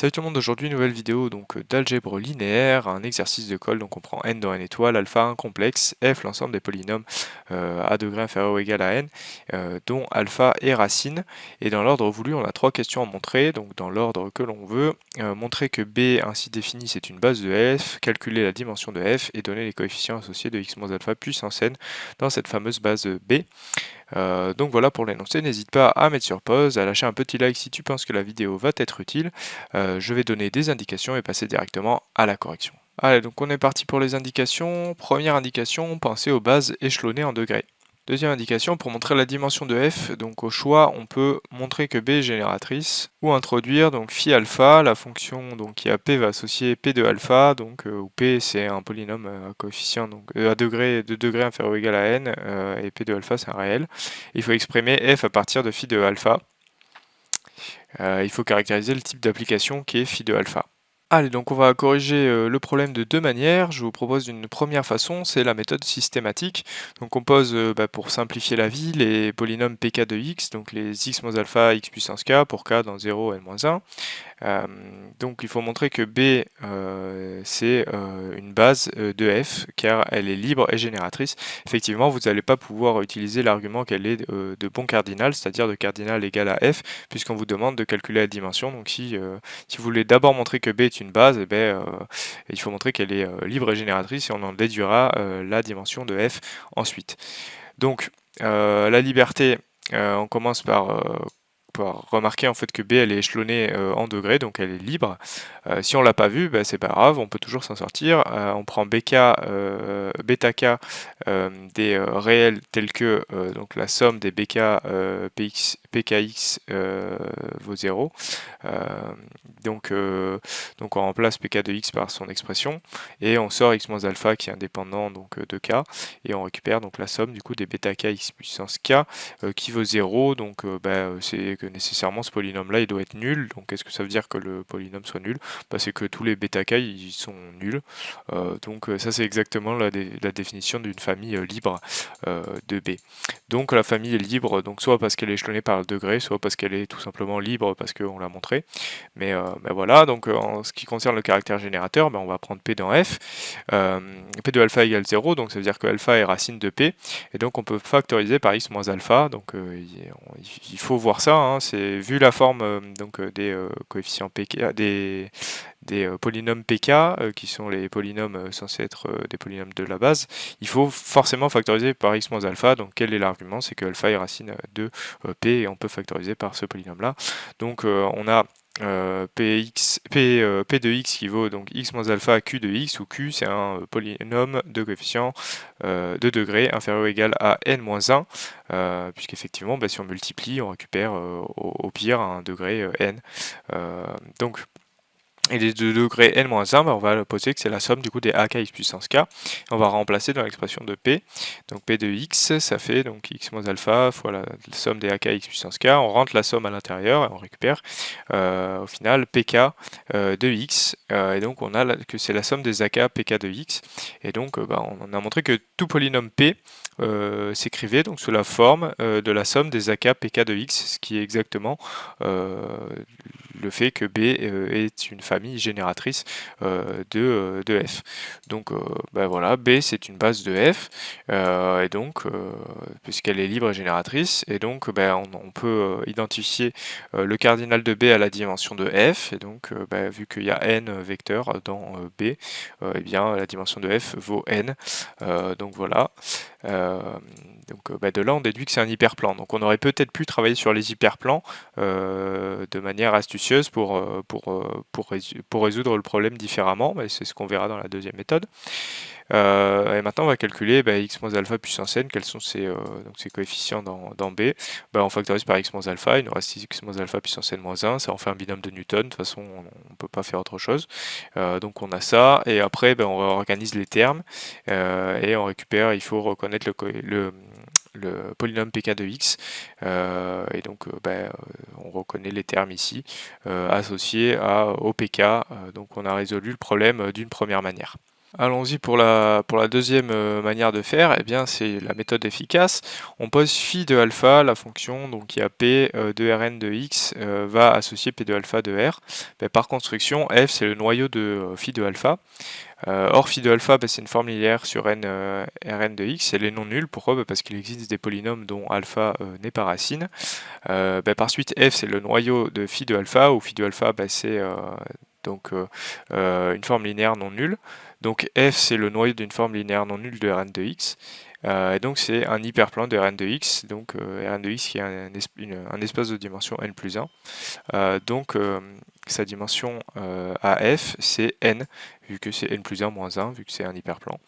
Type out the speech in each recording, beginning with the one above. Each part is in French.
Salut tout le monde, aujourd'hui nouvelle vidéo d'algèbre linéaire, un exercice de colle, donc on prend n dans n étoile, alpha 1 complexe, f l'ensemble des polynômes à degré inférieur ou égal à n, dont alpha est racine, et dans l'ordre voulu on a trois questions à montrer, donc dans l'ordre que l'on veut, montrer que b ainsi défini c'est une base de f, calculer la dimension de f et donner les coefficients associés de x moins alpha puissance n dans cette fameuse base b. Donc voilà pour l'énoncé, n'hésite pas à mettre sur pause, à lâcher un petit like si tu penses que la vidéo va t'être utile. Je vais donner des indications et passer directement à la correction. Allez, donc on est parti pour les indications. Première indication, pensez aux bases échelonnées en degrés. Deuxième indication, pour montrer la dimension de f, donc au choix, on peut montrer que b est génératrice, ou introduire donc phi alpha, la fonction donc qui a p va associer p de alpha, donc où p c'est un polynôme à coefficient donc à degré de degré inférieur ou égal à n, et p de alpha c'est un réel. Il faut exprimer f à partir de phi de alpha. Il faut caractériser le type d'application qui est phi de alpha. Allez, donc on va corriger le problème de deux manières. Je vous propose une première façon, c'est la méthode systématique. Donc on pose, pour simplifier la vie, les polynômes pk de x, donc les x moins alpha x puissance k pour k dans 0 n-1. Donc il faut montrer que b c'est une base de f car elle est libre et génératrice. Effectivement, vous n'allez pas pouvoir utiliser l'argument qu'elle est de bon cardinal, c'est-à-dire de cardinal égal à f, puisqu'on vous demande de calculer la dimension. Donc si vous voulez d'abord montrer que b est une base, il faut montrer qu'elle est libre et génératrice et on en déduira la dimension de f ensuite. Donc la liberté, on commence par remarquer en fait que B elle est échelonnée en degrés, donc elle est libre. Si on l'a pas vu, c'est pas grave, on peut toujours s'en sortir. On prend BK, bêta K des réels tels que donc la somme des BK PKX vaut 0. Donc on remplace PK de X par son expression et on sort X moins alpha qui est indépendant donc de K et on récupère donc la somme du coup des bêta K X puissance K qui vaut 0. Donc c'est que nécessairement ce polynôme là il doit être nul. Donc qu'est-ce que ça veut dire que le polynôme soit nul? C'est que tous les bêta K ils sont nuls. Donc ça c'est exactement la définition d'une famille libre de B. Donc la famille est libre, donc soit parce qu'elle est échelonnée par le degré, soit parce qu'elle est tout simplement libre parce qu'on l'a montré. Mais voilà, donc en ce qui concerne le caractère générateur, on va prendre P dans F. P de alpha égale 0, donc ça veut dire que alpha est racine de P. Et donc on peut factoriser par x moins alpha. Donc il faut voir ça, hein, c'est vu la forme des coefficients pk, des polynômes pk, qui sont les polynômes censés être des polynômes de la base, il faut forcément factoriser par x moins alpha. Donc quel est l'argument? C'est que alpha est racine de p et on peut factoriser par ce polynôme là. Donc on a p de x qui vaut donc x moins alpha q de x, où q c'est un polynôme de coefficient de degré inférieur ou égal à n-1, puisqu'effectivement si on multiplie on récupère au pire un degré n. Donc et les deux degrés n-1, on va poser que c'est la somme du coup des ak x puissance k. On va remplacer dans l'expression de p. Donc p de x, ça fait donc x moins alpha fois la somme des ak x puissance k. On rentre la somme à l'intérieur et on récupère au final pk de x. Et donc on a que c'est la somme des ak pk de x. Et donc on a montré que tout polynôme p s'écrivait donc sous la forme de la somme des ak pk de x, ce qui est exactement le fait que B est une famille génératrice de f. Donc voilà, B c'est une base de f, et donc puisqu'elle est libre et génératrice, et donc on peut identifier le cardinal de B à la dimension de f, et donc vu qu'il y a n vecteurs dans B, eh bien la dimension de f vaut n. Donc voilà. De là on déduit que c'est un hyperplan. Donc on aurait peut-être pu travailler sur les hyperplans de manière astucieuse pour résoudre le problème différemment, mais c'est ce qu'on verra dans la deuxième méthode. Et maintenant on va calculer x moins alpha puissance n, quels sont ces coefficients dans B. On factorise par x moins alpha, il nous reste x moins alpha puissance n moins 1, ça en fait un binôme de Newton, de toute façon on ne peut pas faire autre chose. Donc on a ça, et après on réorganise les termes, et on récupère, il faut reconnaître le polynôme pk de x, et donc on reconnaît les termes ici associés au pk, donc on a résolu le problème d'une première manière. Allons-y pour la deuxième manière de faire, eh bien c'est la méthode efficace. On pose phi de alpha, la fonction, donc il y a p de Rn de x va associer p de alpha de R. Ben, par construction, f c'est le noyau de phi de alpha. Or phi de alpha, ben, c'est une forme linéaire sur n Rn de x, elle est non nulle. Pourquoi? Ben, parce qu'il existe des polynômes dont alpha n'est pas racine. Ben, par suite, f c'est le noyau de phi de alpha, où phi de alpha ben, c'est donc une forme linéaire non nulle. Donc f c'est le noyau d'une forme linéaire non nulle de Rn de x. Et donc c'est un hyperplan de Rn de x, donc Rn de x qui est un espace de dimension n plus 1. Donc sa dimension à f c'est n, vu que c'est n plus 1 moins 1, vu que c'est un hyperplan.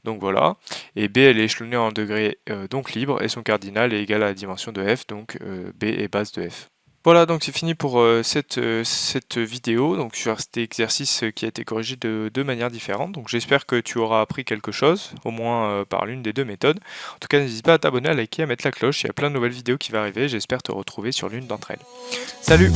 Donc voilà, et B elle est échelonnée en degrés donc libre, et son cardinal est égal à la dimension de f, donc B est base de f. Voilà, donc c'est fini pour cette vidéo, donc sur cet exercice qui a été corrigé de deux manières différentes. Donc j'espère que tu auras appris quelque chose, au moins par l'une des deux méthodes. En tout cas, n'hésite pas à t'abonner, à liker, à mettre la cloche, il y a plein de nouvelles vidéos qui vont arriver, j'espère te retrouver sur l'une d'entre elles. Salut!